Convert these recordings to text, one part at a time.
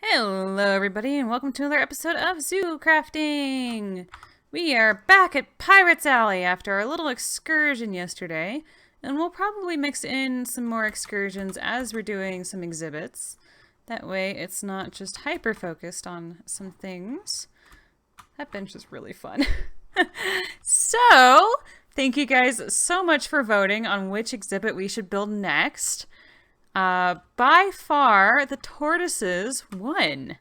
Hello everybody and welcome to another episode of ZooCrafting! We are back at Pirates Alley after our little excursion yesterday, and we'll probably mix in some more excursions as we're doing some exhibits. That way it's not just hyper-focused on some things. That bench is really fun. So, thank you guys so much for voting on which exhibit we should build next. By far, the tortoises won.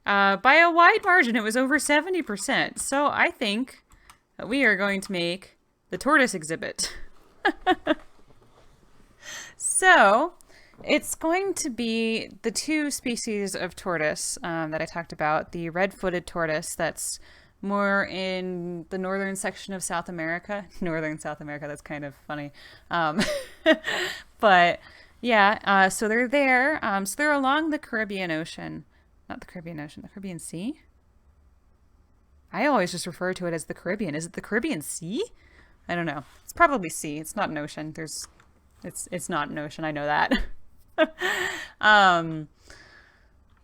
By a wide margin, it was over 70%. So I think that we are going to make the tortoise exhibit. So it's going to be the two species of tortoise that I talked about. The red-footed tortoise that's more in the northern section of South America. Northern South America, that's kind of funny. But yeah, so they're there. So they're along the Caribbean Ocean. Not the Caribbean Ocean, the Caribbean Sea? I always just refer to it as the Caribbean. Is it the Caribbean Sea? I don't know. It's probably sea. It's not an ocean. It's not an ocean. I know that.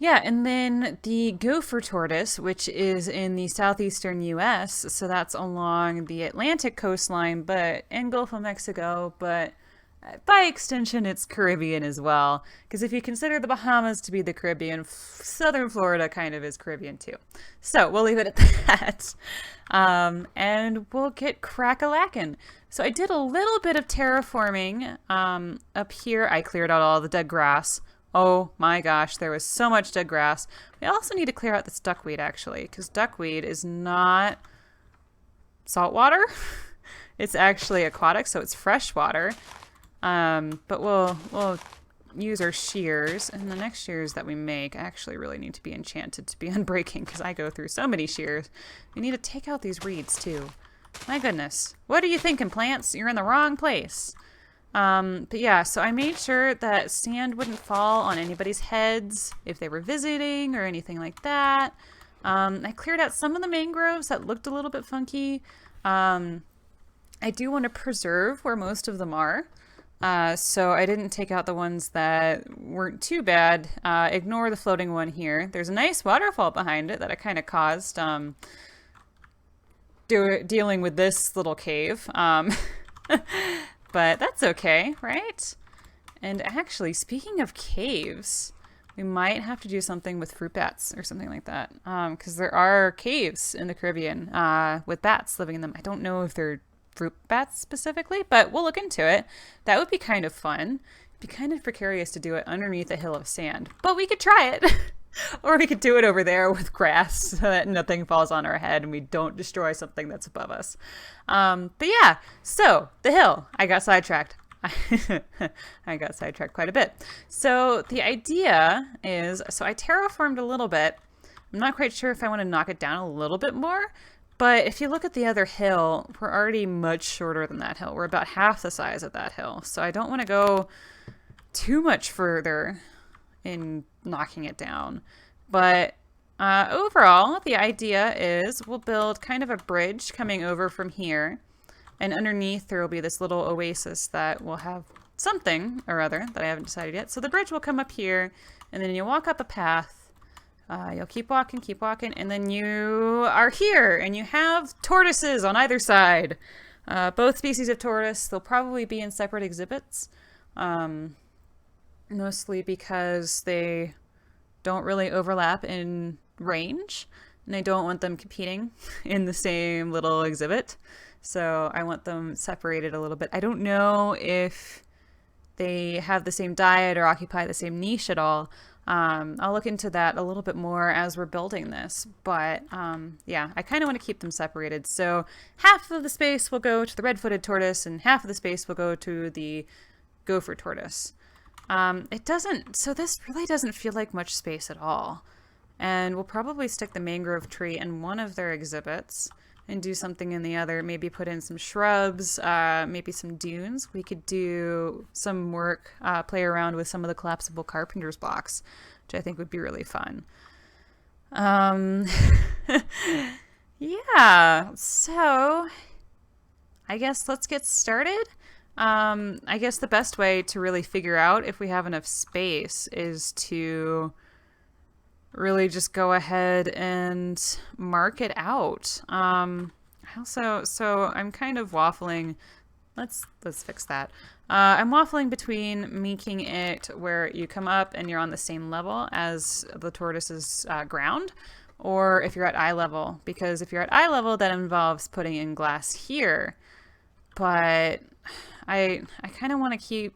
Yeah, and then the gopher tortoise, which is in the southeastern U.S., so that's along the Atlantic coastline, but in Gulf of Mexico, but by extension, it's Caribbean as well. Because if you consider the Bahamas to be the Caribbean, southern Florida kind of is Caribbean too. So we'll leave it at that. And we'll get crack-a-lackin'. So I did a little bit of terraforming up here. I cleared out all the dead grass. Oh my gosh, there was so much dead grass. We also need to clear out this duckweed, actually, because duckweed is not saltwater. It's actually aquatic, so it's freshwater. But we'll use our shears, and the next shears that we make actually really need to be enchanted to be unbreaking because I go through so many shears. We need to take out these reeds too. My goodness. What are you thinking, plants? You're in the wrong place. But yeah, so I made sure that sand wouldn't fall on anybody's heads if they were visiting or anything like that. I cleared out some of the mangroves that looked a little bit funky. I do want to preserve where most of them are. So I didn't take out the ones that weren't too bad. Ignore the floating one here. There's a nice waterfall behind it that I kind of caused dealing with this little cave. But that's okay, right? And actually, speaking of caves, we might have to do something with fruit bats or something like that. Because there are caves in the Caribbean with bats living in them. I don't know if they're fruit bats specifically, but we'll look into it. That would be kind of fun. It'd be kind of precarious to do it underneath a hill of sand, but we could try it. Or we could do it over there with grass so that nothing falls on our head and we don't destroy something that's above us. But yeah, so the hill. I got sidetracked. I got sidetracked quite a bit. So the idea is, so I terraformed a little bit. I'm not quite sure if I want to knock it down a little bit more. But if you look at the other hill, we're already much shorter than that hill. We're about half the size of that hill. So I don't want to go too much further in knocking it down. But overall, the idea is we'll build kind of a bridge coming over from here. And underneath there will be this little oasis that will have something or other that I haven't decided yet. So the bridge will come up here, and then you walk up a path. You'll keep walking, and then you are here, and you have tortoises on either side. Both species of tortoise, they'll probably be in separate exhibits, mostly because they don't really overlap in range, and I don't want them competing in the same little exhibit, so I want them separated a little bit. I don't know if they have the same diet or occupy the same niche at all. I'll look into that a little bit more as we're building this, but yeah, I kind of want to keep them separated. So half of the space will go to the red-footed tortoise and half of the space will go to the gopher tortoise. So this really doesn't feel like much space at all. And we'll probably stick the mangrove tree in one of their exhibits and do something in the other, maybe put in some shrubs, maybe some dunes. We could do some work, play around with some of the collapsible carpenter's blocks, which I think would be really fun. Yeah, so I guess let's get started. I guess the best way to really figure out if we have enough space is to really just go ahead and mark it out. So I'm kind of waffling. Let's fix that. I'm waffling between making it where you come up and you're on the same level as the tortoise's ground, or if you're at eye level, because if you're at eye level, that involves putting in glass here. But I kind of want to keep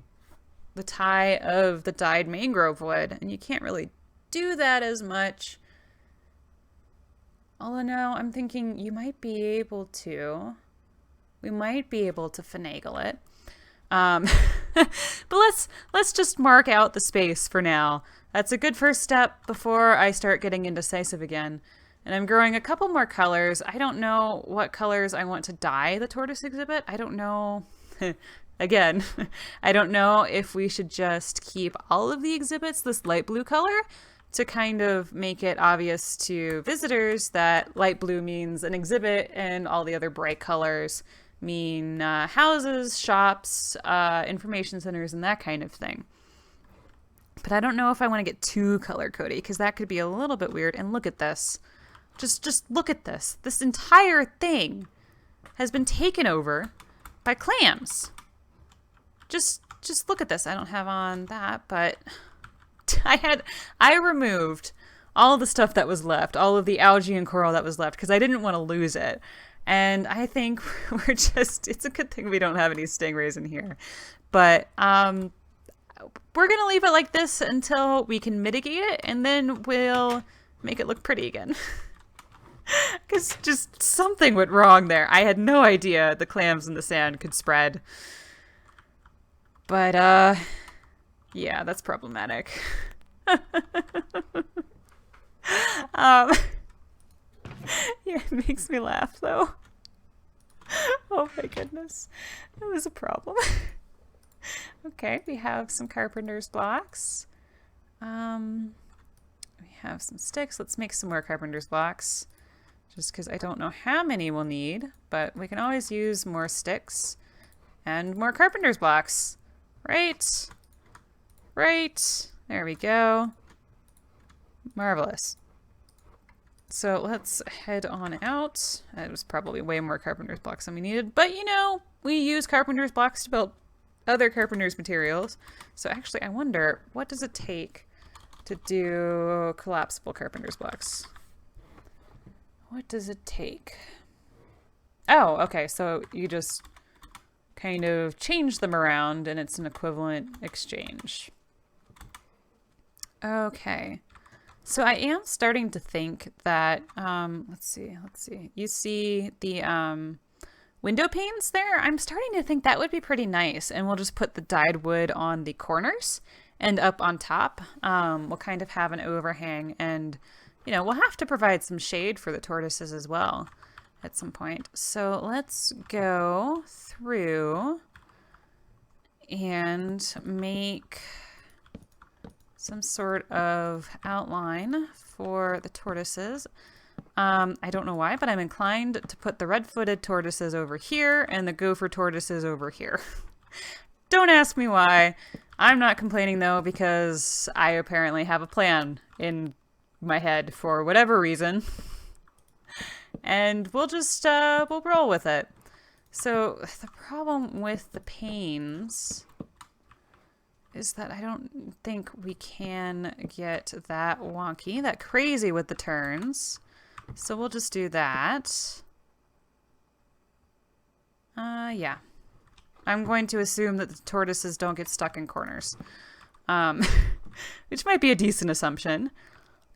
the tie of the dyed mangrove wood, and you can't really do that as much. Although no, I'm thinking you might be able to. We might be able to finagle it. But let's just mark out the space for now. That's a good first step before I start getting indecisive again. And I'm growing a couple more colors. I don't know what colors I want to dye the tortoise exhibit. I don't know. Again, I don't know if we should just keep all of the exhibits this light blue color to kind of make it obvious to visitors that light blue means an exhibit and all the other bright colors mean houses, shops, information centers, and that kind of thing. But I don't know if I want to get too color-coded because that could be a little bit weird. And look at this. Just look at this. This entire thing has been taken over by clams. Just look at this. I don't have on that, but I removed all the stuff that was left, all of the algae and coral that was left, because I didn't want to lose it. And I think it's a good thing we don't have any stingrays in here. But we're going to leave it like this until we can mitigate it, and then we'll make it look pretty again. Because just something went wrong there. I had no idea the clams in the sand could spread. But, yeah, that's problematic. Yeah, it makes me laugh, though. Oh my goodness. That was a problem. Okay, we have some carpenter's blocks. We have some sticks. Let's make some more carpenter's blocks. Just because I don't know how many we'll need, but we can always use more sticks and more carpenter's blocks. Right. There we go. Marvelous. So let's head on out. It was probably way more carpenter's blocks than we needed, but you know, we use carpenter's blocks to build other carpenter's materials. So actually, I wonder, what does it take to do collapsible carpenter's blocks? What does it take? Oh, okay, so you just kind of change them around and it's an equivalent exchange. Okay. So I am starting to think that, let's see. You see the window panes there? I'm starting to think that would be pretty nice. And we'll just put the dyed wood on the corners and up on top. We'll kind of have an overhang and, you know, we'll have to provide some shade for the tortoises as well at some point. So let's go through and make some sort of outline for the tortoises. I don't know why, but I'm inclined to put the red-footed tortoises over here and the gopher tortoises over here. Don't ask me why. I'm not complaining though, because I apparently have a plan in my head for whatever reason. And we'll just, we'll roll with it. So the problem with the panes is that I don't think we can get that wonky, that crazy with the turns. So we'll just do that. Yeah. I'm going to assume that the tortoises don't get stuck in corners. Which might be a decent assumption.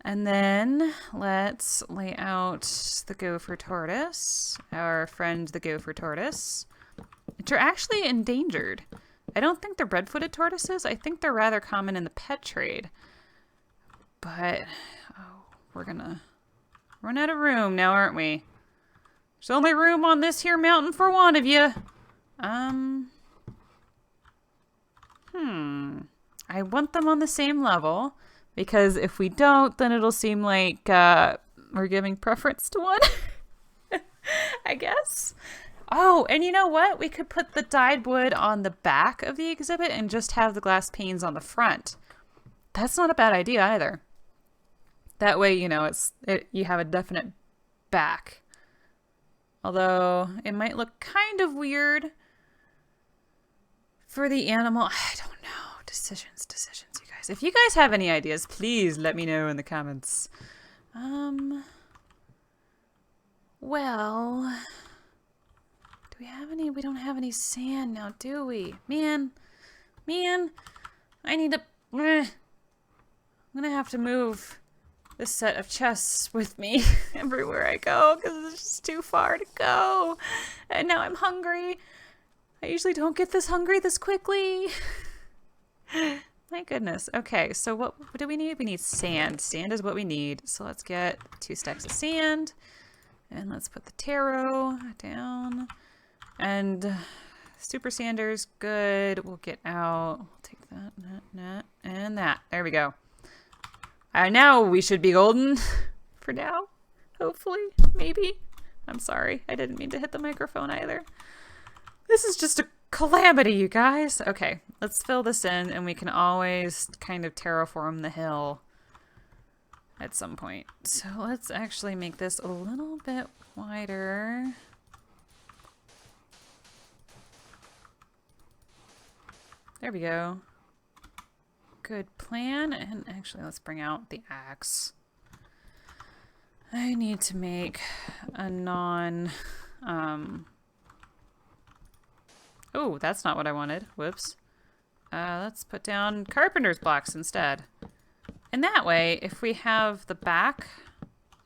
And then let's lay out the gopher tortoise, our friend the gopher tortoise, which are actually endangered. I don't think they're red-footed tortoises. I think they're rather common in the pet trade. But, oh, we're gonna run out of room now, aren't we? There's only room on this here mountain for one of you. I want them on the same level, because if we don't, then it'll seem like we're giving preference to one. I guess. Oh, and you know what? We could put the dyed wood on the back of the exhibit and just have the glass panes on the front. That's not a bad idea either. That way, you know, you have a definite back. Although it might look kind of weird for the animal. I don't know. Decisions, you guys. If you guys have any ideas, please let me know in the comments. Well, do we have any? We don't have any sand now, do we? Man, I need to... I'm gonna have to move this set of chests with me everywhere I go because it's just too far to go. And now I'm hungry. I usually don't get this hungry this quickly. My goodness. Okay, so what do we need? We need sand. Sand is what we need. So let's get 2 stacks of sand. And let's put the taro down. And super sanders, good. We'll get out. We'll take that, and that. There we go. Now we should be golden for now. Hopefully. Maybe. I'm sorry. I didn't mean to hit the microphone either. This is just a calamity, you guys. Okay, let's fill this in, and we can always kind of terraform the hill at some point. So let's actually make this a little bit wider. There we go. Good plan. And actually, let's bring out the axe. I need to make a oh, that's not what I wanted. Whoops. Let's put down carpenter's blocks instead. And that way, if we have the back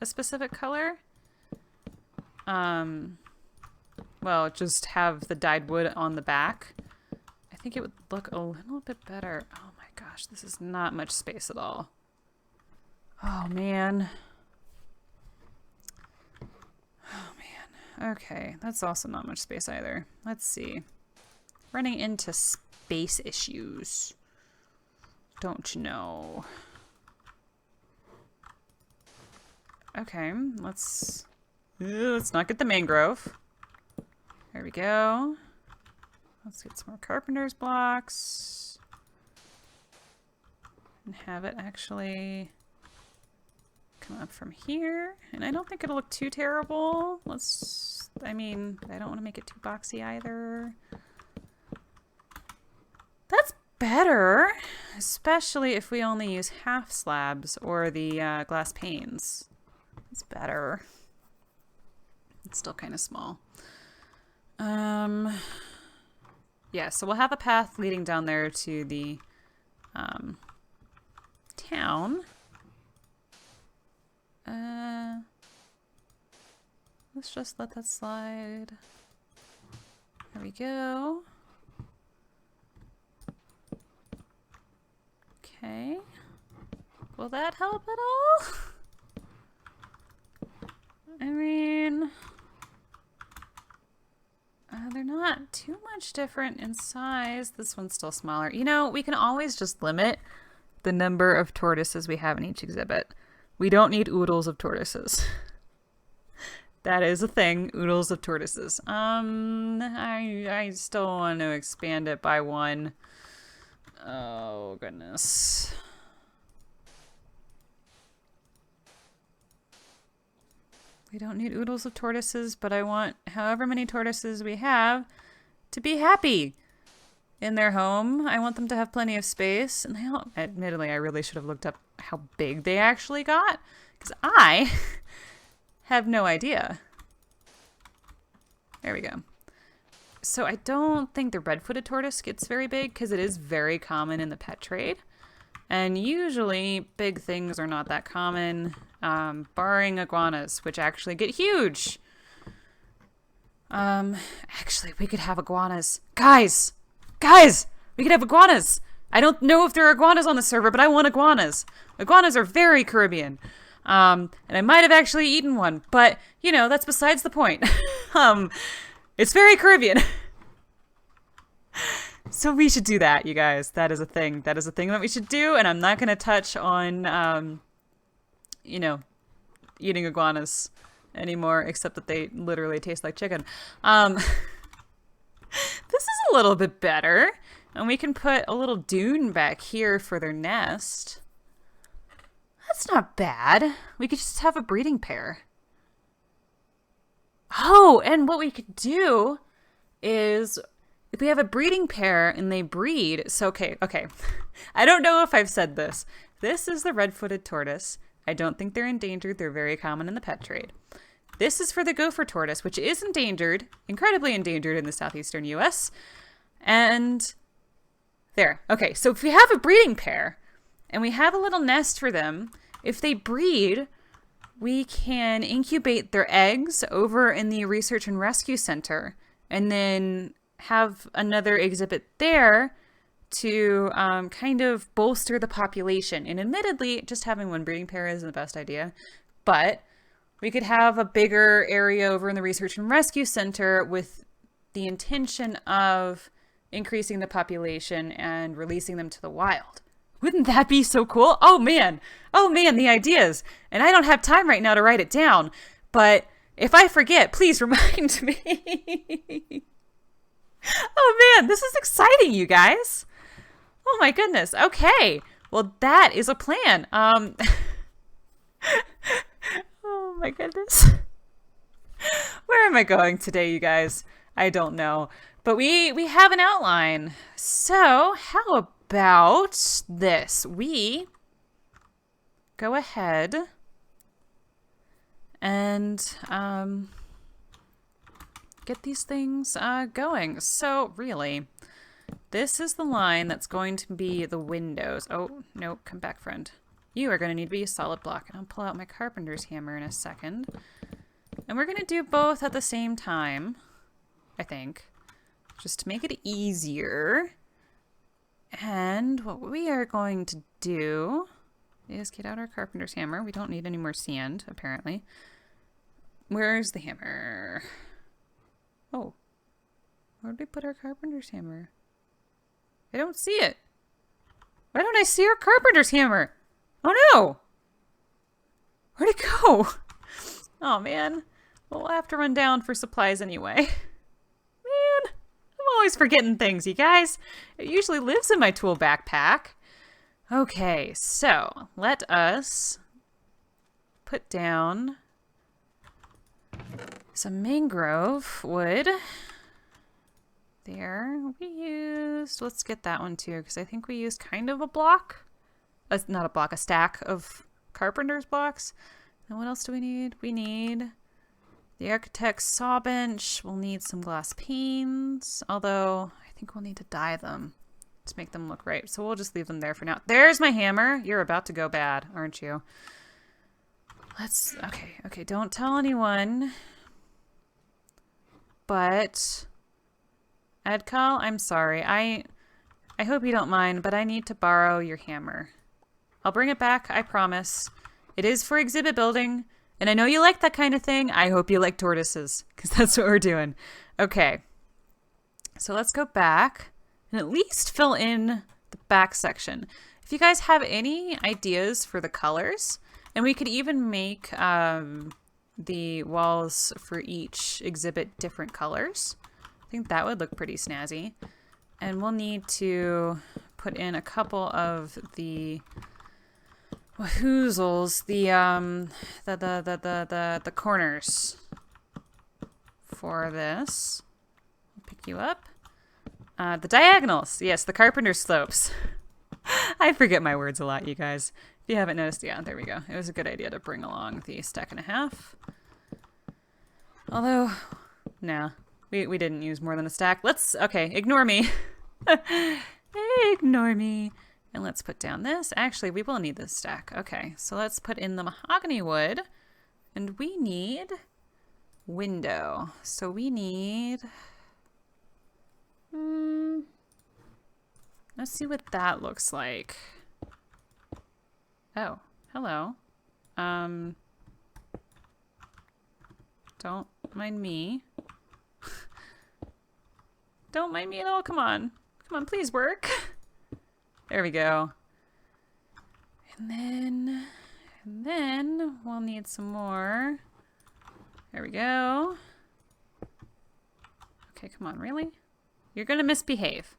a specific color, well, just have the dyed wood on the back, I think it would look a little bit better. Oh my gosh, this is not much space at all. Oh man. Oh man. Okay, that's also not much space either. Let's see. Running into space issues. Don't you know? Okay, let's not get the mangrove. There we go. Let's get some more carpenter's blocks. And have it actually come up from here. And I don't think it'll look too terrible. I mean, I don't want to make it too boxy either. That's better, especially if we only use half slabs or the glass panes. It's better. It's still kind of small. Yeah, so we'll have a path leading down there to the town. Let's just let that slide. There we go. Okay. Will that help at all? I mean, they're not too much different in size. This one's still smaller. You know, we can always just limit the number of tortoises we have in each exhibit. We don't need oodles of tortoises. That is a thing, oodles of tortoises. I still want to expand it by 1. Oh, goodness. We don't need oodles of tortoises, but I want however many tortoises we have to be happy in their home. I want them to have plenty of space. And admittedly, I really should have looked up how big they actually got, because I have no idea. There we go. So I don't think the red-footed tortoise gets very big because it is very common in the pet trade. And usually big things are not that common, barring iguanas, which actually get huge. Actually, we could have iguanas. Guys, we could have iguanas. I don't know if there are iguanas on the server, but I want iguanas. Iguanas are very Caribbean. And I might have actually eaten one, but, you know, that's besides the point. It's very Caribbean. So we should do that, you guys. That is a thing. That is a thing that we should do, and I'm not going to touch on, you know, eating iguanas anymore, except that they literally taste like chicken. This is a little bit better, and we can put a little dune back here for their nest. That's not bad. We could just have a breeding pair. Oh, and what we could do is if we have a breeding pair and they breed. So, okay. I don't know if I've said this. This is the red-footed tortoise. I don't think they're endangered. They're very common in the pet trade. This is for the gopher tortoise, which is endangered, incredibly endangered in the southeastern US. And there. Okay, so if we have a breeding pair and we have a little nest for them, if they breed, we can incubate their eggs over in the Research and Rescue Center and then have another exhibit there to kind of bolster the population. And admittedly, just having one breeding pair isn't the best idea, but we could have a bigger area over in the Research and Rescue Center with the intention of increasing the population and releasing them to the wild. Wouldn't that be so cool? Oh man, the ideas. And I don't have time right now to write it down, but if I forget, please remind me. Oh man, this is exciting, you guys. Oh my goodness. Okay. Well, that is a plan. Oh my goodness. Where am I going today, you guys? I don't know. But we have an outline. So how about this? We go ahead and get these things going. So really, this is the line that's going to be the windows. Oh, no, come back, friend. You are going to need to be a solid block. And I'll pull out my carpenter's hammer in a second. And we're going to do both at the same time, I think, just to make it easier. And what we are going to do is get out our carpenter's hammer. We don't need any more sand, apparently. Where's the hammer? Oh, where did we put our carpenter's hammer? I don't see it. Why don't I see our carpenter's hammer? Oh no! Where'd it go? Oh man. Well, we'll have to run down for supplies anyway. Man, I'm always forgetting things, you guys. It usually lives in my tool backpack. Okay, so let us put down some mangrove wood. There, we used, let's get that one too, because I think we used kind of a block. Not a block, a stack of carpenter's blocks. And what else do we need? We need the architect's saw bench. We'll need some glass panes, although I think we'll need to dye them to make them look right. So we'll just leave them there for now. There's my hammer. You're about to go bad, aren't you? Let's, okay, don't tell anyone. But Edcal, I'm sorry. I hope you don't mind, but I need to borrow your hammer. I'll bring it back, I promise. It is for exhibit building, and I know you like that kind of thing. I hope you like tortoises, because that's what we're doing. Okay, so let's go back and at least fill in the back section. If you guys have any ideas for the colors, and we could even make the walls for each exhibit different colors. I think that would look pretty snazzy. And we'll need to put in a couple of the wahoozles, the corners for this. I'll pick you up. The diagonals, yes, the carpenter slopes. I forget my words a lot, you guys. If you haven't noticed, yeah, there we go. It was a good idea to bring along the stack and a half. Although, nah, we didn't use more than a stack. Okay, ignore me. Ignore me. And let's put down this. Actually, we will need this stack. Okay, so let's put in the mahogany wood. And we need window. So we need... let's see what that looks like. Oh, hello. Don't mind me. Don't mind me at all. Come on. Come on, please work. There we go. And then we'll need some more. There we go. Okay, come on, really? You're gonna misbehave.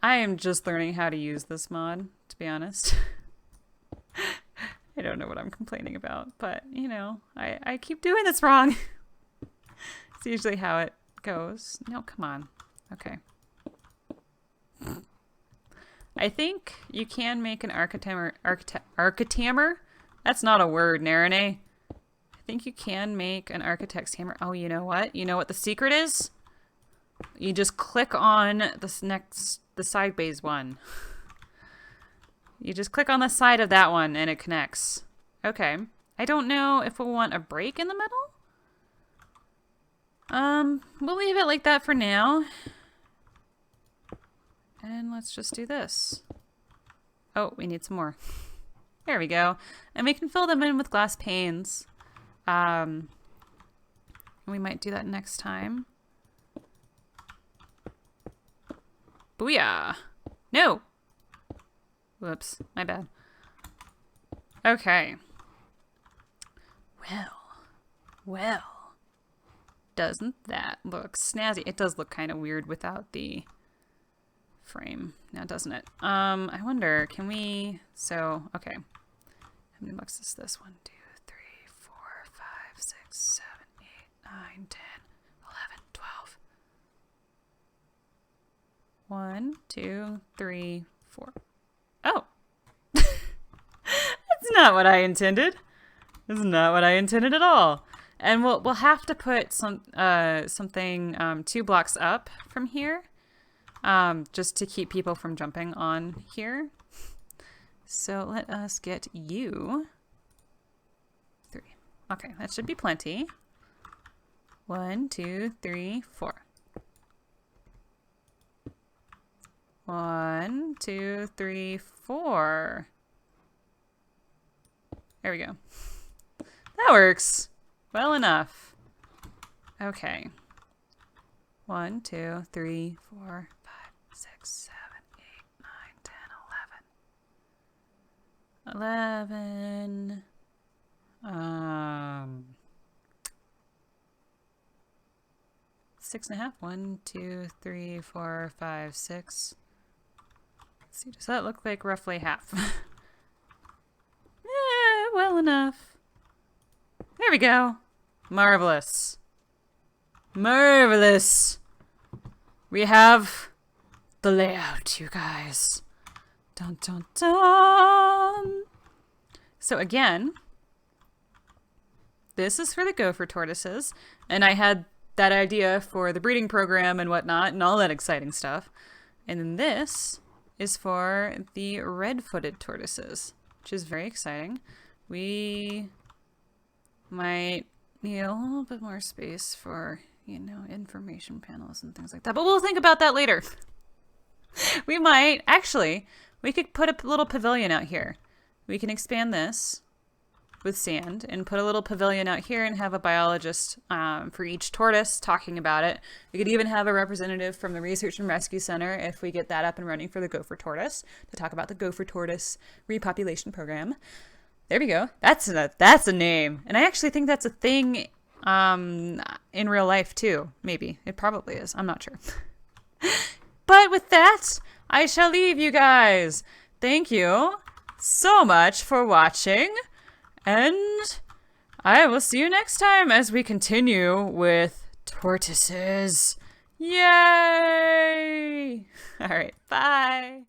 I am just learning how to use this mod, to be honest. I don't know what I'm complaining about, but, you know, I keep doing this wrong. It's usually how it goes. No, come on. Okay. I think you can make an architamer. That's not a word, Nerine. I think you can make an architect's hammer. Oh, you know what? You know what the secret is? You just click on the sideways one. You just click on the side of that one and it connects. Okay. I don't know if we'll want a break in the middle. We'll leave it like that for now. And let's just do this. Oh, we need some more. There we go. And we can fill them in with glass panes. We might do that next time. Booyah! No! Whoops, my bad. Okay. Well. Doesn't that look snazzy? It does look kind of weird without the frame now, doesn't it? I wonder, can we... So, okay. How many bucks is this? 1, 2, 3, 4, 5, 6, 7, 8, 9, 10, 11, 12. 1, 2, 3, 4. Oh! That's not what I intended. That's not what I intended at all. And we'll have to put something 2 blocks up from here, just to keep people from jumping on here. So let us get you 3. Okay, that should be plenty. 1, 2, 3, 4. 1, 2, 3, 4. There we go. That works. Well enough. Okay. 1, 2, 3, 4, 5, 6, 7, 8, 9, 10, 11. 6.5. 1, 2, 3, 4, 5, 6. Let's see, does that look like roughly half? Well enough. There we go. Marvelous. Marvelous. We have the layout, you guys. Dun dun dun. So again, this is for the gopher tortoises, and I had that idea for the breeding program and whatnot and all that exciting stuff. And then this is for the red-footed tortoises, which is very exciting. We might need a little bit more space for, you know, information panels and things like that, but we'll think about that later. We might, actually, we could put a little pavilion out here. We can expand this with sand and put a little pavilion out here and have a biologist for each tortoise talking about it. We could even have a representative from the Research and Rescue Center if we get that up and running for the gopher tortoise to talk about the gopher tortoise repopulation program. There we go. That's a name. And I actually think that's a thing in real life too. Maybe. It probably is. I'm not sure. But with that, I shall leave you guys. Thank you so much for watching. And I will see you next time as we continue with tortoises. Yay! All right. Bye.